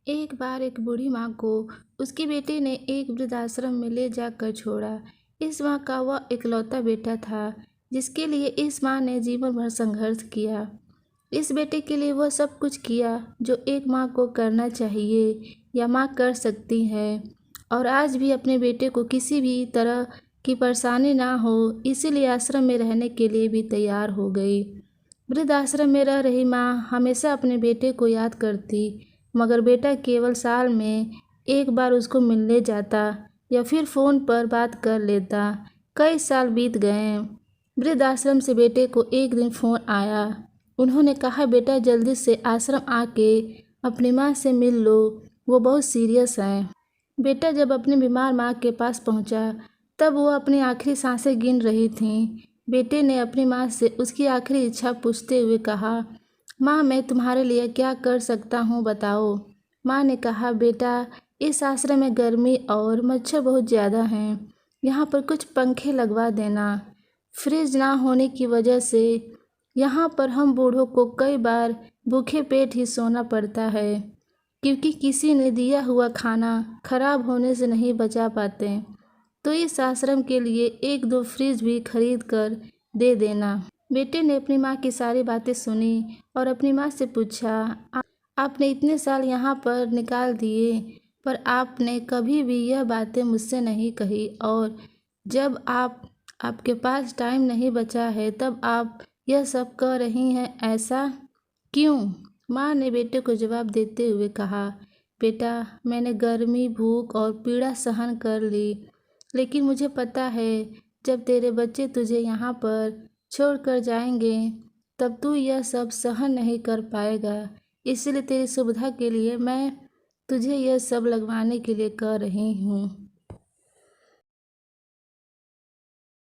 एक बार एक बूढ़ी माँ को उसके बेटे ने एक वृद्धाश्रम में ले जाकर छोड़ा। इस माँ का वह इकलौता बेटा था जिसके लिए इस माँ ने जीवन भर संघर्ष किया। इस बेटे के लिए वह सब कुछ किया जो एक माँ को करना चाहिए या माँ कर सकती है, और आज भी अपने बेटे को किसी भी तरह की परेशानी ना हो इसीलिए आश्रम में रहने के लिए भी तैयार हो गई। वृद्धाश्रम में रह रही माँ हमेशा अपने बेटे को याद करती, मगर बेटा केवल साल में एक बार उसको मिलने जाता या फिर फ़ोन पर बात कर लेता। कई साल बीत गए। वृद्धाश्रम से बेटे को एक दिन फ़ोन आया। उन्होंने कहा, बेटा जल्दी से आश्रम आके अपनी माँ से मिल लो, वो बहुत सीरियस है। बेटा जब अपनी बीमार माँ के पास पहुँचा तब वो अपनी आखिरी सांसें गिन रही थी। बेटे ने अपनी माँ से उसकी आखिरी इच्छा पूछते हुए कहा, माँ मैं तुम्हारे लिए क्या कर सकता हूँ बताओ। माँ ने कहा, बेटा इस आश्रम में गर्मी और मच्छर बहुत ज़्यादा हैं, यहाँ पर कुछ पंखे लगवा देना। फ्रिज ना होने की वजह से यहाँ पर हम बूढ़ों को कई बार भूखे पेट ही सोना पड़ता है, क्योंकि किसी ने दिया हुआ खाना खराब होने से नहीं बचा पाते। तो इस आश्रम के लिए एक दो फ्रिज भी खरीद कर दे देना। बेटे ने अपनी माँ की सारी बातें सुनी और अपनी माँ से पूछा, आपने इतने साल यहाँ पर निकाल दिए पर आपने कभी भी यह बातें मुझसे नहीं कही, और जब आपके पास टाइम नहीं बचा है तब आप यह सब कह रही हैं, ऐसा क्यों? माँ ने बेटे को जवाब देते हुए कहा, बेटा मैंने गर्मी, भूख और पीड़ा सहन कर ली, लेकिन मुझे पता है जब तेरे बच्चे तुझे यहाँ पर छोड़कर जाएंगे तब तू यह सब सहन नहीं कर पाएगा। इसलिए तेरी सुविधा के लिए मैं तुझे यह सब लगवाने के लिए कह रही हूँ।